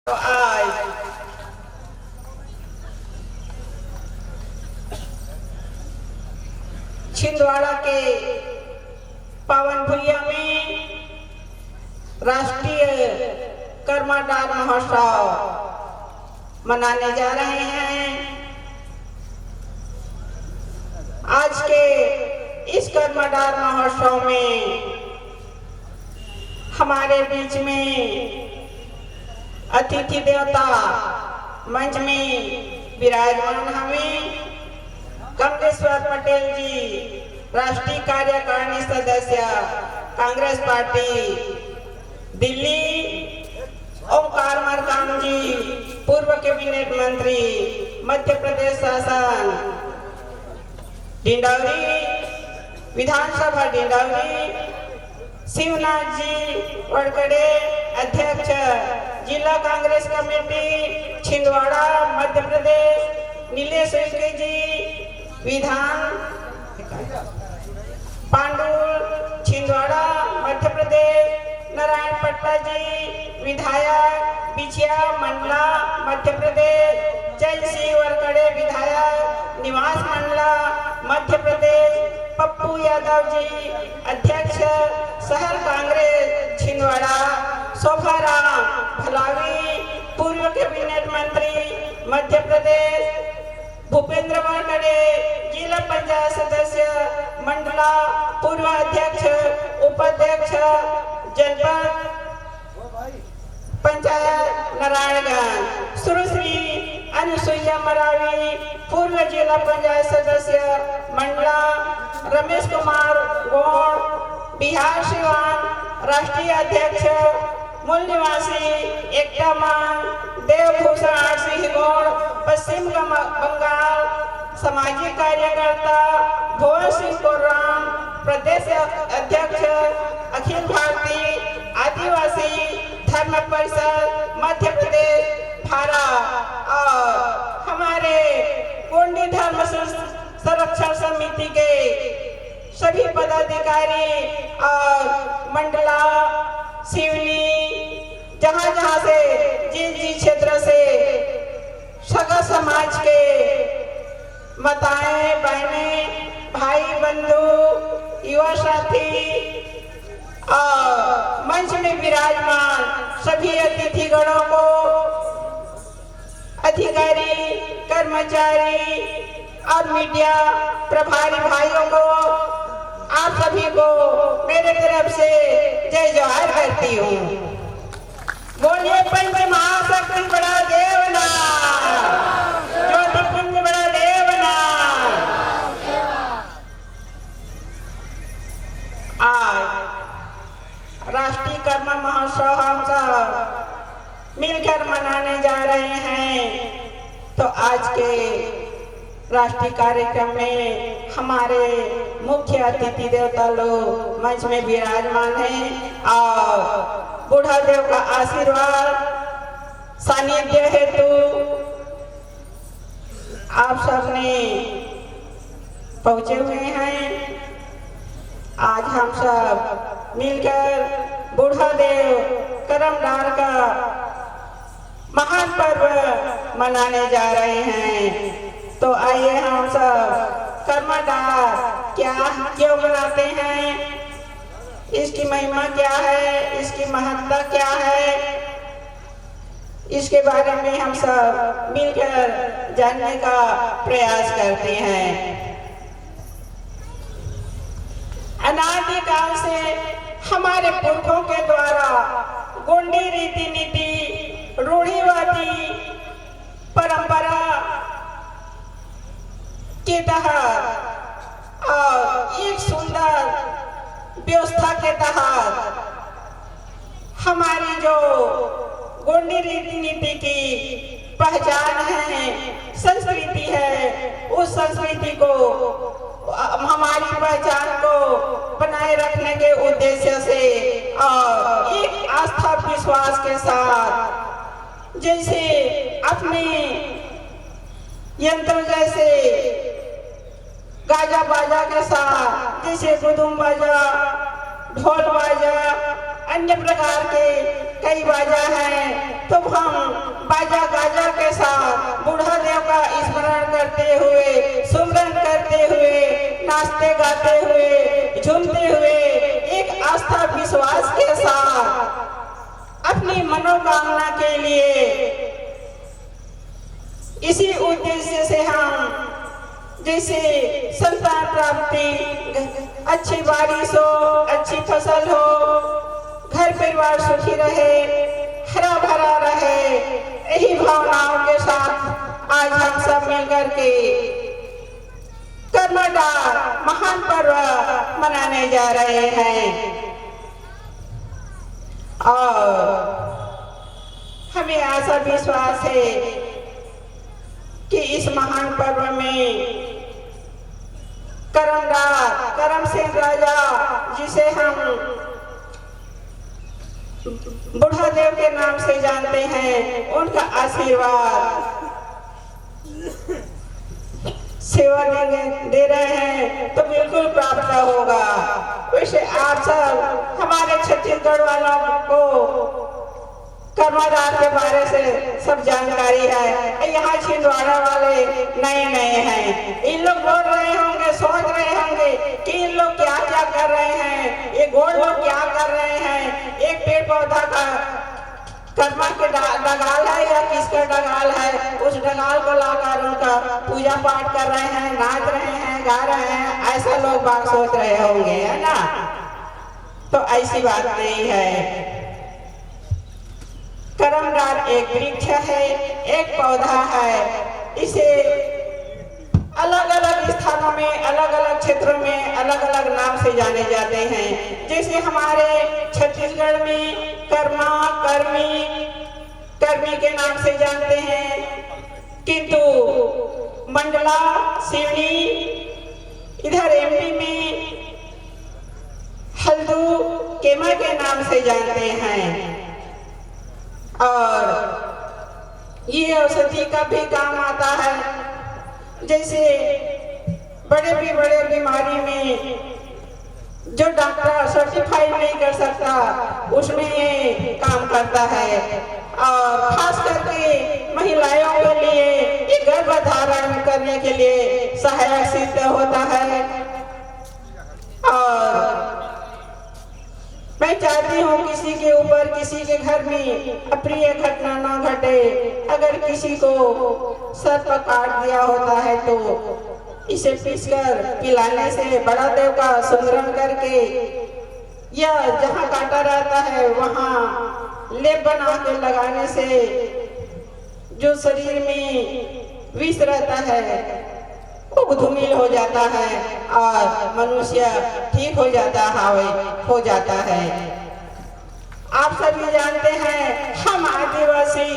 तो आज छिंदवाड़ा के पावन भुइया में राष्ट्रीय कर्मदार महोत्सव मनाने जा रहे हैं। आज के इस कर्मदार महोत्सव में हमारे बीच में अतिथि देवता मंच में विराजमान हमें कमलेश्वर पटेल जी, राष्ट्रीय कार्यकारिणी सदस्य कांग्रेस पार्टी दिल्ली, ओमकार मरकाम जी, पूर्व कैबिनेट मंत्री मध्य प्रदेश शासन डिंडौरी, विधानसभा डिंडौरी, शिवनाथ जी वड़कड़े, अध्यक्ष जिला कांग्रेस कमेटी छिंदवाड़ा मध्य प्रदेश, नीलेश उइके जी, विधान पांडुल छिंदवाड़ा मध्य प्रदेश, नारायण पट्टा जी, विधायक बिछिया मंडला मध्य प्रदेश, जय सिंह वरकड़े विधायक निवास मंडला मध्य प्रदेश, पप्पू यादव जी, अध्यक्ष शहर कांग्रेस छिंदवाड़ा, शोभाराम भलावी, पूर्व कैबिनेट मंत्री मध्य प्रदेश, भूपेंद्र वरकड़े जिला पंचायत सदस्य मंडला, पूर्व अध्यक्ष उपाध्यक्ष जनपद पंचायत नारायणगंज, सुश्री अनुसुईया मरावी, पूर्व जिला पंचायत सदस्य मंडला, रमेश कुमार गौड़, बिहार सिवान राष्ट्रीय अध्यक्ष, मूल निवासी एकता मान, देवभूषण सिंह गौड़, पश्चिम बंगाल, सामाजिक कार्यकर्ता भुवन सिंह कोराम, प्रदेश अध्यक्ष अखिल भारतीय आदिवासी धर्म परिषद मध्य प्रदेश भारत, और हमारे गोंडी धर्म संरक्षण समिति के सभी पदाधिकारी और मंडला सिवनी, जहाँ से जिस क्षेत्र से सगा समाज के माताएं बहनें भाई बंधु युवा साथी और मंच में विराजमान सभी अतिथिगणों को, अधिकारी कर्मचारी और मीडिया प्रभारी भाइयों को, आप सभी को मेरे तरफ से जय जोहार करती हूँ। बोलिए पंच महाशक्ति बड़ा देवना, ज्योतिपुंज बड़ा देवना। आज राष्ट्रीय कर्म महोत्सव हम सब मिलकर मनाने जा रहे हैं। तो आज के राष्ट्रीय कार्यक्रम में हमारे मुख्य अतिथि देवता लोग मंच में विराजमान हैं और बूढ़ा देव का आशीर्वाद सानिध्य हेतु आप सबने पहुंचे हुए हैं। आज हम सब मिलकर बूढ़ा देव कर्मदार का महान पर्व मनाने जा रहे हैं। तो आइए हम सब कर्मदार क्या क्यों मनाते हैं, इसकी महिमा क्या है, इसकी महत्ता क्या है, इसके बारे में हम सब मिलकर जानने का प्रयास करते हैं। अनादिकाल से हमारे पुरखों के द्वारा गोंडी रीति नीति रूढ़िवादी परंपरा के तहत और एक सुंदर व्यवस्था के तहत हमारी जो गोंडी रीति नीति की पहचान है, संस्कृति है, उस संस्कृति को हमारी पहचान को बनाए रखने के उद्देश्य से और एक आस्था विश्वास के साथ, जैसे अपने यंत्र जैसे गाजा बाजा के साथ, जैसे गुदुम बाजा, ढोल बाजा, अन्य प्रकार के कई बाजा हैं। तो हम बाजा गाजा के साथ बूढ़ा देव का स्मरण करते हुए, सुमरन करते हुए, नाचते गाते हुए, झूमते हुए, एक आस्था विश्वास के साथ अपनी मनोकामना के लिए, इसी उद्देश्य से हम जैसे संतान प्राप्ति, अच्छी बारिश हो, अच्छी फसल हो, घर परिवार सुखी रहे, हरा भरा रहे, यही भावनाओं के साथ आज हम सब मिलकर के कर्मडार महान पर्व मनाने जा रहे हैं। और हमें आशा विश्वास है कि इस महान पर्व में करमदार करमसेन राजा, जिसे हम बूढ़ा देव के नाम से जानते हैं, उनका आशीर्वाद सेवा दे रहे हैं तो बिल्कुल प्राप्त होगा। वैसे आप सब हमारे छत्तीसगढ़ वालों को कर्मदार के बारे से सब जानकारी है। यहाँ छिंदवाड़ा वाले नए नए हैं, इन लोग बोल रहे होंगे, सोच रहे होंगे कि इन लोग क्या क्या कर रहे हैं, ये गोड़ लोग क्या कर रहे हैं, एक पेड़ पौधा का कर्मा के डगाल है या किसका डगाल है, उस डगाल को लाकर उनका पूजा पाठ कर रहे हैं, नाच रहे हैं, गा रहे हैं, ऐसा लोग बात सोच रहे होंगे, है ना। तो ऐसी बात नहीं है। करमदार एक वृक्ष है, एक पौधा है। इसे अलग अलग स्थानों में, अलग अलग क्षेत्रों में अलग अलग नाम से जाने जाते हैं। जैसे हमारे छत्तीसगढ़ में कर्मा, कर्मी, कर्मी के नाम से जानते हैं, किंतु मंडला, सिवनी, इधर एमपी में हल्दू, केमा के नाम से जानते हैं। और ये औषधि का भी काम आता है। जैसे बड़े बीमारी में जो डॉक्टर सर्टिफाई नहीं कर सकता, उसमें ये काम करता है। और खास करके महिलाओं के लिए ये गर्भ धारण करने के लिए सहायक सिद्ध होता है। और मैं चाहती हूँ किसी के ऊपर, किसी के घर में अप्रिय घटना न घटे। अगर किसी को सर्प काट दिया होता है तो इसे पीसकर पिलाने से, बड़ा देव का सुमरन करके, या जहाँ काटा रहता है वहाँ लेप बना के लगाने से जो शरीर में विष रहता है वो धूमिल हो जाता है और मनुष्य ठीक हो जाता है। आप सभी जानते हैं, हम आदिवासी,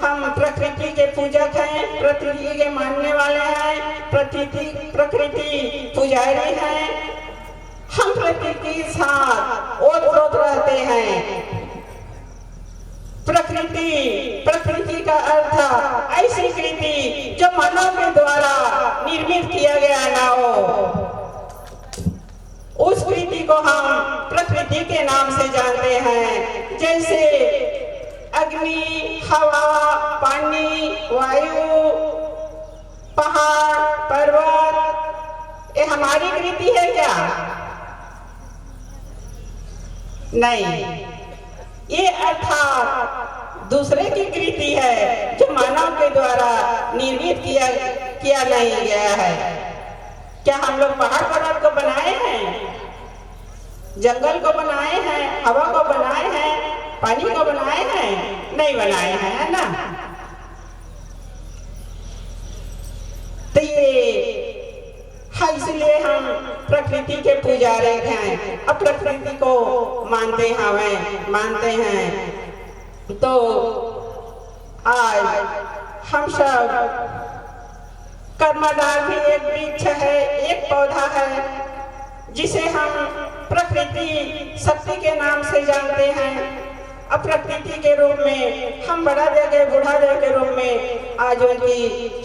हम प्रकृति के पूजक हैं, प्रकृति के मानने वाले हैं, प्रकृति पुजारी हैं। हम प्रकृति के साथ ओत-प्रोत रहते हैं। प्रकृति का अर्थ ऐसी कृति जो मानव के द्वारा निर्मित किया गया ना हो, उस कृति को हम प्रकृति के नाम से जानते हैं। जैसे अग्नि, हवा, पानी, वायु, पहाड़, पर्वत, ये हमारी कृति है क्या? नहीं, ये अर्थात दूसरे की कृति है जो मानव के द्वारा निर्मित किया नहीं गया है। क्या हम लोग पहाड़ पर्वत को बनाए हैं, जंगल को बनाए हैं, हवा को बनाए हैं, पानी को बनाए हैं? नहीं बनाए हैं, है ना। तो ये इसलिए हम प्रकृति के पुजारी हैं, अब प्रकृति को मानते हैं। तो आज हम सब, कर्मदार भी एक वृक्ष है, एक पौधा है, जिसे हम प्रकृति शक्ति के नाम से जानते हैं। अब प्रकृति के रूप में हम बड़ा देव, बूढ़ा देव के रूप में आज उनकी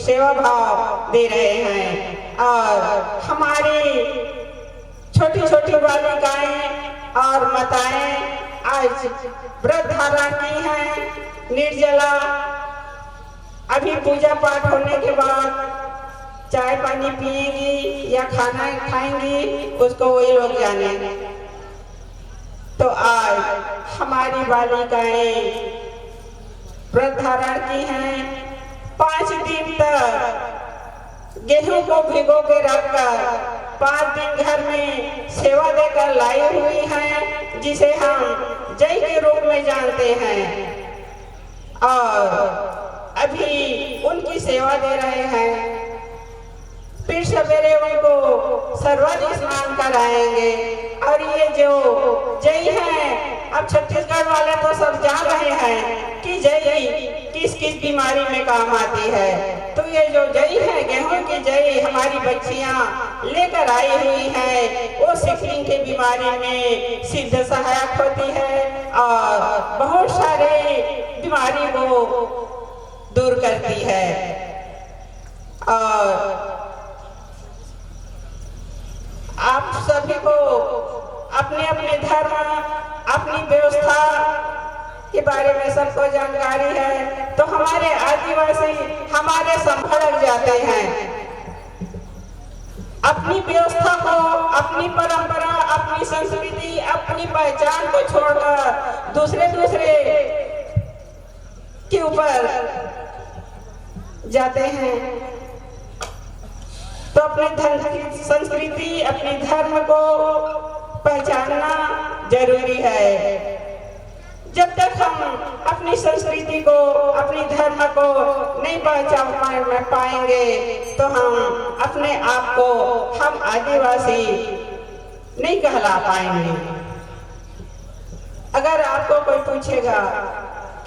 सेवा भाव दे रहे हैं। और हमारी छोटी छोटी बालिकाएं और माताएं आज व्रत धारण की हैं, निर्जला। अभी पूजा पाठ होने के बाद चाय पानी पिएंगी या खाना खाएंगी, उसको वही लोग जाने। तो आज हमारी बालिकाएं व्रत धारण की हैं। 5 दिन तक गेहूं को भिगो के रखकर 5 दिन घर में सेवा देकर लाई हुई हैं, जिसे हम जय के रूप में जानते हैं। और अभी उनकी सेवा दे रहे हैं। फिर सवेरे उनको सरवरी स्नान कराएंगे। और ये जो जय है, अब छत्तीसगढ़ वाले तो सब जान रहे हैं कि जय किस किस बीमारी में काम आती है। तो ये जो जय है, गेहूं की जय, हमारी बच्चियां लेकर आई हुई है, वो सिकलिंग की बीमारी में सिद्ध सहायक होती है और बहुत सारे बीमारी को दूर करती है। और आप सभी को अपने अपने धर्म, अपनी व्यवस्था के बारे में सबको जानकारी है। तो हमारे आदिवासी हमारे संभड़क जाते हैं। अपनी व्यवस्था को, अपनी परंपरा, अपनी संस्कृति, अपनी पहचान को छोड़कर दूसरे के ऊपर जाते हैं। तो अपने संस्कृति, अपने धर्म को पहचानना जरूरी है। जब तक हम अपनी संस्कृति को, अपनी धर्म को नहीं पहचान पाएंगे तो हम अपने आप को हम आदिवासी नहीं कहला पाएंगे। अगर आपको कोई पूछेगा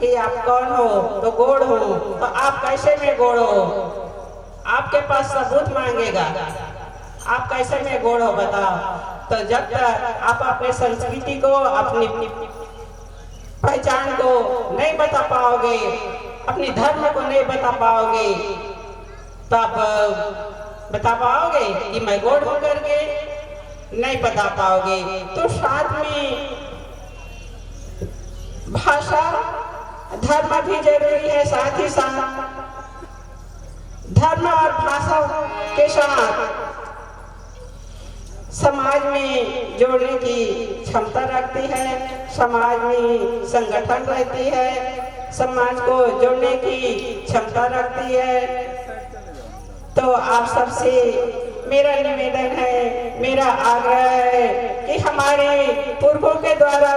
कि आप कौन हो, तो गोड़ हो, तो आप कैसे में गोड़ हो? आपके पास सबूत मांगेगा, आप कैसे में गोड़ हो बताओ। तो जब तक आप अपने संस्कृति को, अपनी पहचान को नहीं बता पाओगे, अपनी धर्म को नहीं बता पाओगे, तो आप बता पाओगे कि मैं गोड़ हूं करके? नहीं बता पाओगे। तो साथ में भाषा, धर्म भी जरूरी है। साथ ही साथ धर्म और भाषा के साथ समाज में जोड़ने की क्षमता रखती है, समाज में संगठन रहती है, समाज को जोड़ने की क्षमता रखती है। तो आप सबसे मेरा निवेदन है, मेरा आग्रह है कि हमारे पूर्वों के द्वारा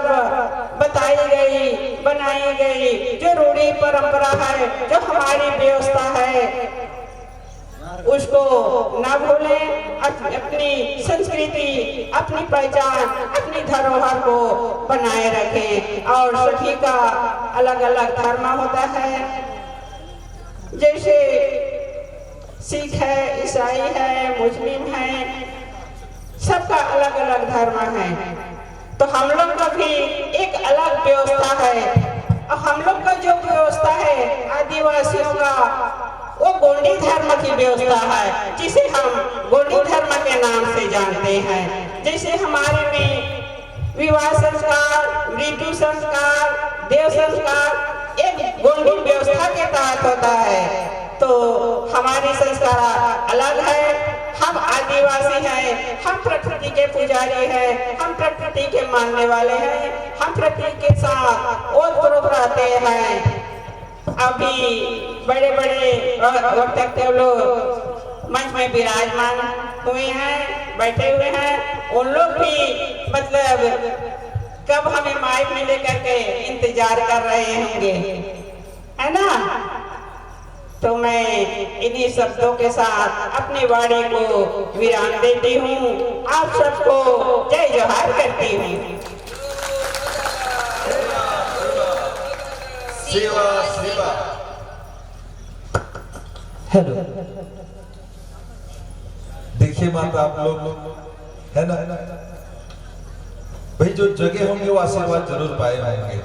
बताई गई, बनाई गई जो रूढ़ी परंपरा है, जो हमारी व्यवस्था है, उसको ना भूलें। अपनी संस्कृति, अपनी पहचान, अपनी धरोहर को बनाए रखें। और सभी का अलग अलग धर्म होता है, जैसे सिख है, ईसाई है, मुस्लिम है, सबका अलग अलग धर्म है। तो हम लोग का भी एक अलग व्यवस्था है। और हम लोग का जो व्यवस्था है आदिवासियों का, वो गोंडी धर्म की व्यवस्था है, जिसे हम गोंडी धर्म के नाम से जानते हैं। जैसे हमारे में विवाह संस्कार, मृत्यु संस्कार, देव संस्कार एक गोंडी व्यवस्था के तहत होता है। तो हमारी संस्कार अलग है। हम आदिवासी हैं, हम प्रकृति के पुजारी हैं, हम प्रकृति के मानने वाले हैं, हम प्रकृति के साथ ओतप्रोत रहते हैं। अभी बड़े बड़े वक्त लोग मंच में विराजमान हुए हैं, बैठे हुए हैं, उन लोग भी मतलब कब हमें माइक में लेकर के इंतजार कर रहे होंगे, है ना। तो मैं इन्हीं शब्दों के साथ अपनी वाणी को विराम देती हूँ। आप सबको जय जोहार करती हूँ। सेवा सेवा। हेलो, देखिए माता, आप लोग है ना भाई, जो जगह होंगे वो आशीर्वाद जरूर पाए होंगे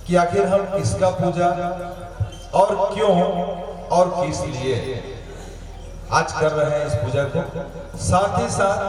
कि आखिर हम किसका पूजा और क्यों और किस लिए आज कर रहे हैं इस पूजा को। साथ ही साथ